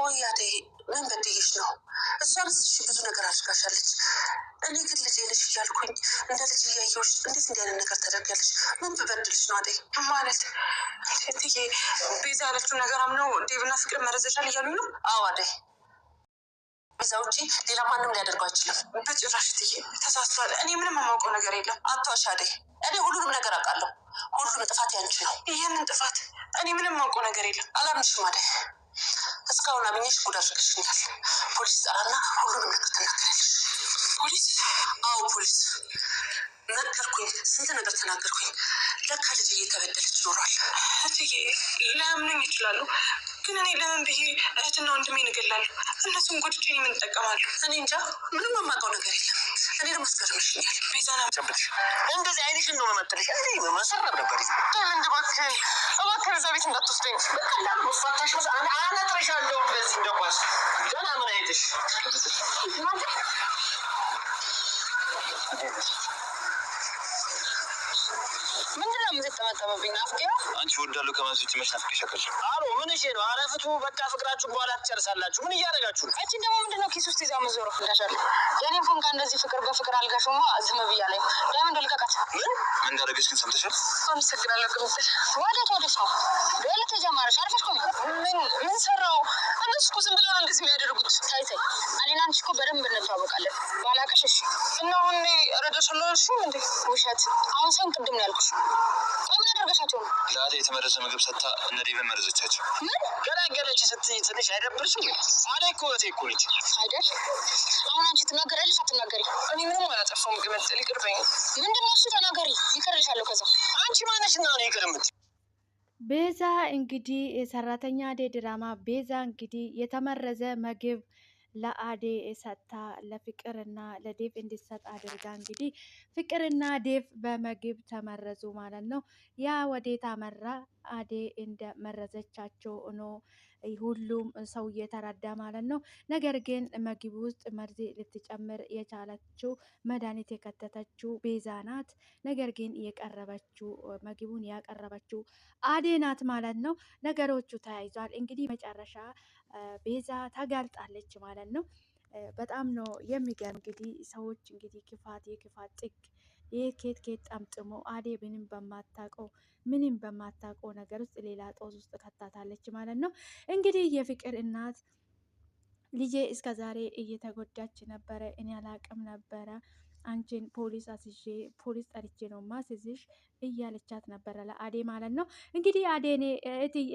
ቆያዴ ምን በድይሽ ነው? እሷንስ እሺ ብዙ ነገር አድርጋሻለች። እኔ ግን ልጄ ነሽ እያልኩኝ እንደ ልጅ እያየሁሽ እንዴት እንዲህ አይነት ነገር ታደርጊያለሽ? ምን ብበድልሽ ነው አደይ? ማለት እትዬ ቤዛ ያለችው ነገር አምነው ዴቭና ፍቅር መረዘሻል እያሉኝ ነው? አዎ አደይ፣ ቤዛ ውጪ ሌላ ማንም ሊያደርገው አይችልም። በጭራሽ እትዬ ተሳስቷል። እኔ ምንም የማውቀው ነገር የለም። አትዋሽ አደይ፣ እኔ ሁሉንም ነገር አውቃለሁ። ሁሉም ጥፋት ያንቺ ነው። ይህንን ጥፋት እኔ ምንም የማውቀው ነገር የለም። አላምንሽም አደይ። እስካሁን አምኜሽ ጉድ አድርገሽኛል። ፖሊስ ጠራና ሁሉንም ነገር ትናገራለሽ። ፖሊስ? አዎ ፖሊስ። ነገርኩኝ፣ ስንት ነገር ተናገርኩኝ። ለካ ልጅ እየተበደለች ኖሯል። እትዬ ላያምኑኝ ይችላሉ፣ ግን እኔ ለምን ብዬ እህትና ወንድሜን እገላለሁ? እነሱን ጎድቼ እኔ ምን እጠቀማለሁ? እኔ እንጃ፣ ምንም የማውቀው ነገር የለም። እኔ ደግሞ አስገርምሽኛል። ቤዛና ጨብጥሽ እንደዚህ አይነሽን ነው መመጥልሽ። እኔ መሰረብ ነበር እንድ እባክህን እዛ ቤት እንዳትወስደኝ። በቀላሉ መፋታሽ አነጥርሻለሁ። በዚህ እንደኳስ ገና ምን አይነሽ ምንድነው የምትጠመጠመብኝ? ናፍቄው አንቺ ወዳለሁ ከማለት ውጭ መች ናፍቄሽ አቀርሽ? አሎ ምን እሺ ነው? ኧረ ፍቱ በቃ፣ ፍቅራችሁ በኋላ ትጨርሳላችሁ። ምን እያደረጋችሁ ነው? አንቺ ደግሞ ምንድነው ኪስ ውስጥ ይዛ መዞር? እንዳሻለሁ የኔን ፎንካ እንደዚህ ፍቅር በፍቅር አልጋሽማ ዝም ብያለሁ። ለምን እንደልቀቃት? ምን እንዳደረገች ግን ሰምተሻል? አመሰግናለሁ። ግምትሽ ወዴት ነው? ዶል ተጀማረሽ አርፈሽ ቆይ። ምን ሰራው? እነሱ እኮ ዝም ብለው ነው እንደዚህ የሚያደርጉት። ታይ እኔና አንቺ እኮ በደንብ እንተዋወቃለን። ባላቀሽ እሺ እና አሁን እረዳሻለሁ። እሺ እንዴ ውሸት። አሁን ሰን ቅድም ነው ያልኩሽ። ምን አደረገሻቸው ነው? ዛሬ የተመረዘ ምግብ ሰጥታ እነ ዴቭን መረዘቻቸው። ምን ገላገለች ስትይ ትንሽ አይደብርሽም? አደይ እኮ እህቴ እኮ ነች አይደል? አሁን አንቺ ትናገሪያለሽ አትናገሪ? እኔ ምንም አላጠፋሁም። ግመጥል ይቅርበኝ። ምንድነው እሱ? ተናገሪ፣ ይቅርልሻለሁ። ከዛ አንቺ ማነሽና ነው ይቅርምት? ቤዛ እንግዲህ የሰራተኛ አደይ ድራማ ቤዛ እንግዲህ የተመረዘ ምግብ ለአዴ ሰጥታ ለፍቅርና ለዴቭ እንዲሰጥ አድርጋ እንግዲህ ፍቅርና ዴቭ በምግብ ተመረዙ ማለት ነው። ያ ወዴት አመራ? አዴ እንደ መረዘቻቸው ነው ሁሉም ሰው እየተረዳ ማለት ነው። ነገር ግን ምግብ ውስጥ መርዝ ልትጨምር የቻለችው መድኃኒት የከተተችው ቤዛ ናት። ነገር ግን የቀረበችው ምግቡን ያቀረበችው አዴ ናት ማለት ነው። ነገሮቹ ተያይዟል። እንግዲህ መጨረሻ ቤዛ ተጋልጣለች ማለት ነው። በጣም ነው የሚገርም። እንግዲህ ሰዎች እንግዲህ የክፋት ጥግ ይህ ኬት ጠምጥሞ አዴ ምንም በማታውቀው ነገር ውስጥ ሌላ ጦስ ውስጥ ከታታለች ማለት ነው። እንግዲህ የፍቅር እናት ልጄ እስከ ዛሬ እየተጎዳች ነበረ፣ እኔ አላቅም ነበረ፣ አንቺን ፖሊስ ጠርቼ ነው ማስይዝሽ እያለቻት ነበረ ለአዴ ማለት ነው። እንግዲህ አዴ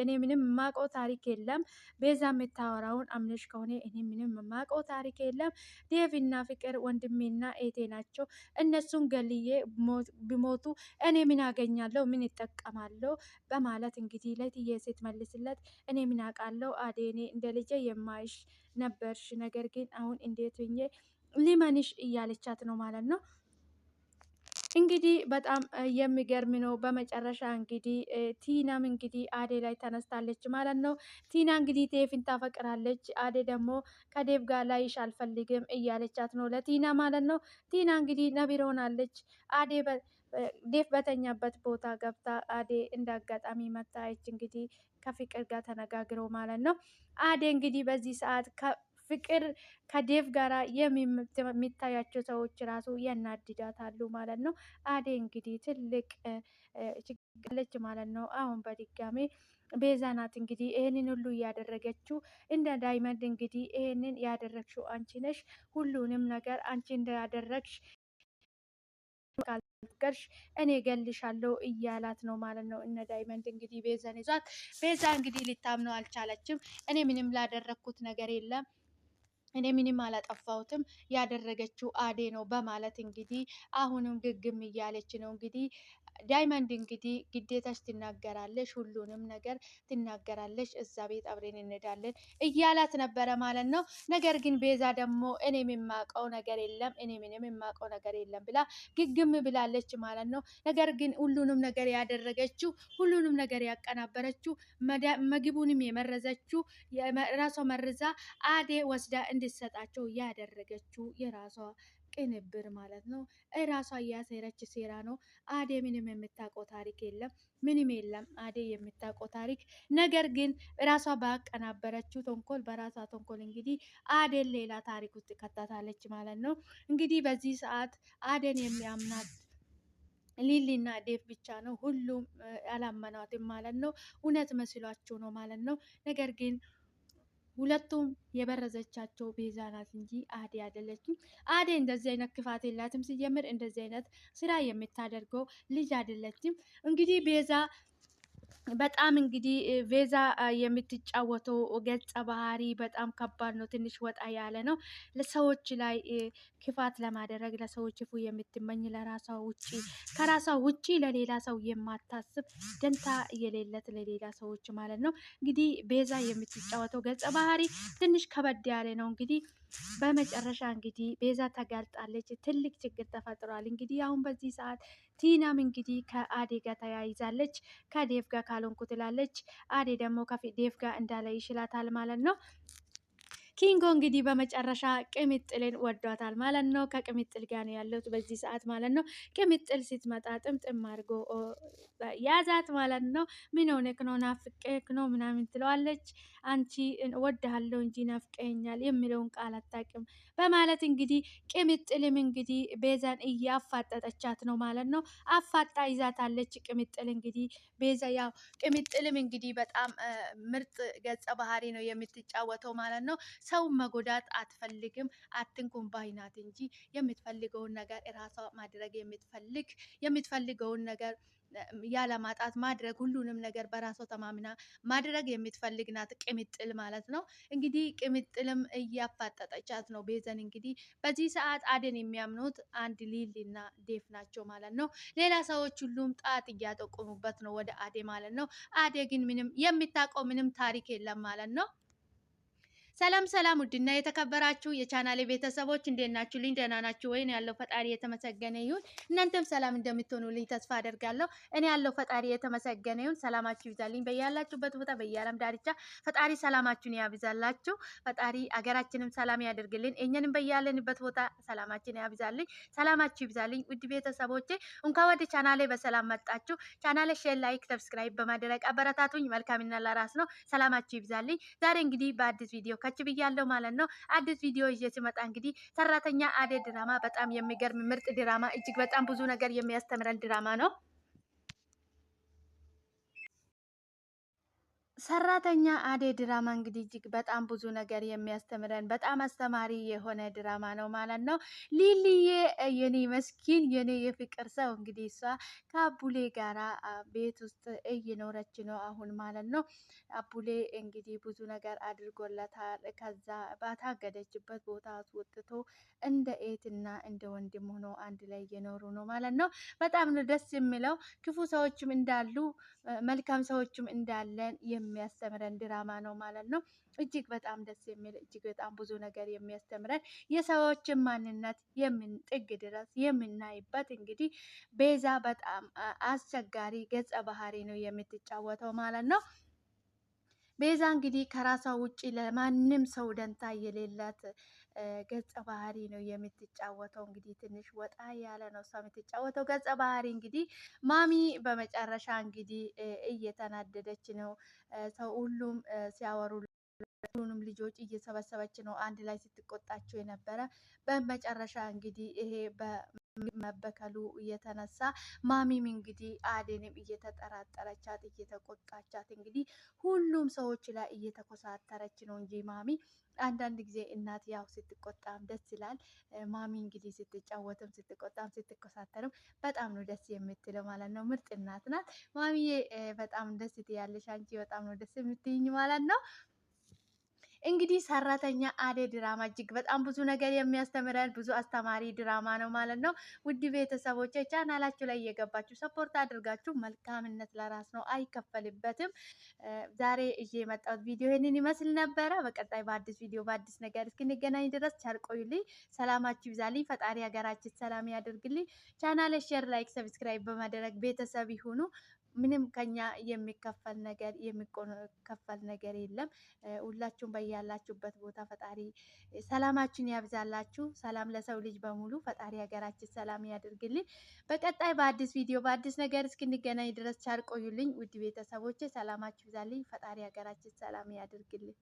እኔ ምንም የማውቀው ታሪክ የለም፣ ቤዛ የምታወራውን አምነሽ ከሆነ እኔ ምንም የማውቀው ታሪክ የለም፣ ዴቭ እና ፍቅር ወንድሜና ኤቴ ናቸው፣ እነሱን ገልዬ ቢሞቱ እኔ ምን አገኛለሁ? ምን ይጠቀማለሁ? በማለት እንግዲህ ለትዬ ስትመልስለት እኔ ምን አውቃለሁ አዴ፣ እኔ እንደ ልጄ የማይሽ ነበርሽ፣ ነገር ግን አሁን እንዴት ብዬ ሊመንሽ እያለቻት ነው ማለት ነው። እንግዲህ በጣም የሚገርም ነው። በመጨረሻ እንግዲህ ቲናም እንግዲህ አዴ ላይ ተነስታለች ማለት ነው። ቲና እንግዲህ ዴቭን ታፈቅራለች፣ አዴ ደግሞ ከዴቭ ጋር ላይሽ አልፈልግም እያለቻት ነው ለቲና ማለት ነው። ቲና እንግዲህ ነቢር ሆናለች። አዴ ዴቭ በተኛበት ቦታ ገብታ አዴ እንዳጋጣሚ መታየች። እንግዲህ ከፍቅር ጋር ተነጋግረው ማለት ነው። አዴ እንግዲህ በዚህ ሰዓት ፍቅር ከዴቭ ጋር የሚታያቸው ሰዎች ራሱ ያናድዳታሉ ማለት ነው። አዴ እንግዲህ ትልቅ ችግለች ማለት ነው። አሁን በድጋሜ ቤዛ ናት እንግዲህ ይህንን ሁሉ እያደረገችው። እንደ ዳይመንድ እንግዲህ ይህንን ያደረግሽው አንቺ ነሽ፣ ሁሉንም ነገር አንቺ እንዳያደረግሽ ካልገርሽ እኔ ገልሻለሁ እያላት ነው ማለት ነው። እነ ዳይመንድ እንግዲህ ቤዛን ይዟት፣ ቤዛ እንግዲህ ልታምነው አልቻለችም። እኔ ምንም ላደረግኩት ነገር የለም፣ እኔ ምንም አላጠፋሁትም፣ ያደረገችው አዴ ነው በማለት እንግዲህ አሁንም ግግም እያለች ነው። እንግዲህ ዳይመንድ እንግዲህ ግዴታሽ ትናገራለሽ፣ ሁሉንም ነገር ትናገራለሽ፣ እዛ ቤት አብሬን እንሄዳለን እያላት ነበረ ማለት ነው። ነገር ግን ቤዛ ደግሞ እኔ የማውቀው ነገር የለም፣ እኔ ምንም የማውቀው ነገር የለም ብላ ግግም ብላለች ማለት ነው። ነገር ግን ሁሉንም ነገር ያደረገችው፣ ሁሉንም ነገር ያቀናበረችው፣ ምግቡንም የመረዘችው ራሷ መርዛ አዴ ወስዳ እንድትሰጣቸው ያደረገችው የራሷ ቅንብር ማለት ነው። እራሷ እያሴረች ሴራ ነው። አዴ ምንም የምታውቀው ታሪክ የለም፣ ምንም የለም አዴ የምታውቀው ታሪክ። ነገር ግን ራሷ ባቀናበረችው ተንኮል፣ በራሷ ተንኮል እንግዲህ አዴን ሌላ ታሪክ ውስጥ ከታታለች ማለት ነው። እንግዲህ በዚህ ሰዓት አዴን የሚያምናት ሊሊና ዴቭ ብቻ ነው። ሁሉም አላመናትም ማለት ነው። እውነት መስሏቸው ነው ማለት ነው። ነገር ግን ሁለቱም የበረዘቻቸው ቤዛ ናት እንጂ አዴ አይደለችም። አዴ እንደዚህ አይነት ክፋት የላትም። ሲጀምር እንደዚህ አይነት ስራ የምታደርገው ልጅ አይደለችም። እንግዲህ ቤዛ በጣም እንግዲህ ቤዛ የምትጫወተው ገጸ ባህሪ በጣም ከባድ ነው። ትንሽ ወጣ ያለ ነው። ለሰዎች ላይ ክፋት ለማድረግ ለሰዎች ክፉ የምትመኝ ለራሷ ውጪ ከራሷ ውጪ ለሌላ ሰው የማታስብ ደንታ የሌለት ለሌላ ሰዎች ማለት ነው። እንግዲህ ቤዛ የምትጫወተው ገጸ ባህሪ ትንሽ ከበድ ያለ ነው። እንግዲህ በመጨረሻ እንግዲህ ቤዛ ተጋልጣለች። ትልቅ ችግር ተፈጥሯል። እንግዲህ አሁን በዚህ ሰዓት ቲናም እንግዲህ ከአዴ ጋር ተያይዛለች። ከዴቭ ጋር ካልሆንኩ ትላለች። አዴ ደግሞ ከዴቭ ጋር እንዳለ ይችላታል ማለት ነው። ኪንጎ እንግዲህ በመጨረሻ ቅምጥልን ወዷታል ማለት ነው። ከቅምጥል ጋር ነው ያለው በዚህ ሰዓት ማለት ነው። ቅምጥል ስትመጣ ጥምጥም አድርጎ ያዛት ማለት ነው። ምን ሆነክ ነው? ናፍቄክ ነው ምናምን ትለዋለች። አንቺ ወድሃለሁ እንጂ ናፍቀኛል የሚለውን ቃል አታውቅም በማለት እንግዲህ ቅምጥልም እንግዲህ ቤዛን እያፋጠጠቻት ነው ማለት ነው። አፋጣ ይዛታለች ቅምጥል እንግዲህ ቤዛ ያው ቅምጥልም እንግዲህ በጣም ምርጥ ገጸ ባህሪ ነው የምትጫወተው ማለት ነው። ሰውን መጎዳት አትፈልግም። አትንኩን ባይናት እንጂ የምትፈልገውን ነገር እራሷ ማድረግ የምትፈልገውን ነገር ያለማጣት ማድረግ ሁሉንም ነገር በራሷ ተማምና ማድረግ የምትፈልግ ናት ቅምጥል ማለት ነው። እንግዲህ ቅምጥልም እያፋጠጠቻት ነው ቤዘን። እንግዲህ በዚህ ሰዓት አደን የሚያምኑት አንድ ሊሊና ዴፍ ናቸው ማለት ነው። ሌላ ሰዎች ሁሉም ጣት እያጠቆሙበት ነው ወደ አዴ ማለት ነው። አዴ ግን ምንም የምታውቀው ምንም ታሪክ የለም ማለት ነው። ሰላም ሰላም፣ ውድና የተከበራችሁ የቻናሌ ቤተሰቦች እንዴት ናችሁ? ልኝ ደህና ናችሁ ወይ? ነው ያለው። ፈጣሪ የተመሰገነ ይሁን። እናንተም ሰላም እንደምትሆኑልኝ ተስፋ አደርጋለሁ። እኔ ያለው ፈጣሪ የተመሰገነ ይሁን። ሰላማችሁ ይብዛልኝ በያላችሁበት ቦታ በየዓለም ዳርቻ ፈጣሪ ሰላማችሁን ያብዛላችሁ። ፈጣሪ አገራችንም ሰላም ያደርግልን። እኛንም በያለንበት ቦታ ሰላማችን ያብዛልኝ። ሰላማችሁ ይብዛልኝ። ውድ ቤተሰቦቼ እንኳን ወደ ቻናሌ በሰላም መጣችሁ። ቻናሌ ሼር፣ ላይክ፣ ሰብስክራይብ በማድረግ አበረታቱኝ። መልካምና ለራስ ነው። ሰላማችሁ ይብዛልኝ። ዛሬ እንግዲህ በአዲስ ቪዲዮ ከች ብያለሁ ማለት ነው። አዲስ ቪዲዮ ይዤ ስመጣ እንግዲህ ሰራተኛ አደይ ድራማ በጣም የሚገርም ምርጥ ድራማ፣ እጅግ በጣም ብዙ ነገር የሚያስተምረን ድራማ ነው። ሰራተኛ አደይ ድራማ እንግዲህ እጅግ በጣም ብዙ ነገር የሚያስተምረን በጣም አስተማሪ የሆነ ድራማ ነው ማለት ነው። ሊሊዬ የኔ መስኪን የኔ የፍቅር ሰው እንግዲህ እሷ ከአቡሌ ጋራ ቤት ውስጥ እየኖረች ነው አሁን ማለት ነው። አቡሌ እንግዲህ ብዙ ነገር አድርጎለታል። ከዛ ባታገደችበት ቦታ አስወጥቶ እንደ ኤትና እንደ ወንድም ሆኖ አንድ ላይ እየኖሩ ነው ማለት ነው። በጣም ነው ደስ የሚለው። ክፉ ሰዎችም እንዳሉ መልካም ሰዎችም እንዳለን የሚያስተምረን ድራማ ነው ማለት ነው። እጅግ በጣም ደስ የሚል እጅግ በጣም ብዙ ነገር የሚያስተምረን የሰዎችን ማንነት ጥግ ድረስ የምናይበት እንግዲህ ቤዛ በጣም አስቸጋሪ ገጸ ባህሪ ነው የምትጫወተው ማለት ነው። ቤዛ እንግዲህ ከራሷ ውጪ ለማንም ሰው ደንታ የሌላት ገጸ ባህሪ ነው የምትጫወተው። እንግዲህ ትንሽ ወጣ ያለ ነው እሷ የምትጫወተው ገጸ ባህሪ። እንግዲህ ማሚ በመጨረሻ እንግዲህ እየተናደደች ነው። ሰው ሁሉም ሲያወሩ ሁሉንም ልጆች እየሰበሰበች ነው አንድ ላይ ስትቆጣቸው የነበረ። በመጨረሻ እንግዲህ ይሄ በመበከሉ እየተነሳ ማሚም እንግዲህ አዴንም እየተጠራጠረቻት እየተቆጣቻት እንግዲህ ሁሉም ሰዎች ላይ እየተኮሳተረች ነው እንጂ ማሚ አንዳንድ ጊዜ እናት ያው ስትቆጣም ደስ ይላል። ማሚ እንግዲህ ስትጫወትም ስትቆጣም ስትኮሳተርም በጣም ነው ደስ የምትለው ማለት ነው። ምርጥ እናት ናት ማሚዬ። በጣም ደስ ትያለሽ አንቺ፣ በጣም ነው ደስ የምትይኝ ማለት ነው። እንግዲህ ሰራተኛ አደይ ድራማ እጅግ በጣም ብዙ ነገር የሚያስተምረን ብዙ አስተማሪ ድራማ ነው ማለት ነው። ውድ ቤተሰቦች ቻናላችሁ ላይ እየገባችሁ ሰፖርት አድርጋችሁ፣ መልካምነት ለራስ ነው አይከፈልበትም። ዛሬ ይዤ የመጣሁት ቪዲዮ ይህንን ይመስል ነበረ። በቀጣይ በአዲስ ቪዲዮ በአዲስ ነገር እስክንገናኝ ድረስ ቸር ቆዩልኝ። ሰላማችሁ ይብዛልኝ። ፈጣሪ ሀገራችን ሰላም ያደርግልኝ። ቻናል ሼር፣ ላይክ፣ ሰብስክራይብ በማድረግ ቤተሰብ ይሁኑ። ምንም ከኛ የሚከፈል ነገር የለም። ሁላችሁም በያላችሁበት ቦታ ፈጣሪ ሰላማችን ያብዛላችሁ። ሰላም ለሰው ልጅ በሙሉ ፈጣሪ ሀገራችን ሰላም ያድርግልኝ። በቀጣይ በአዲስ ቪዲዮ በአዲስ ነገር እስክንገናኝ ድረስ ቻል ቆዩልኝ። ውድ ቤተሰቦቼ ሰላማችሁ ይብዛልኝ። ፈጣሪ ሀገራችን ሰላም ያድርግልኝ።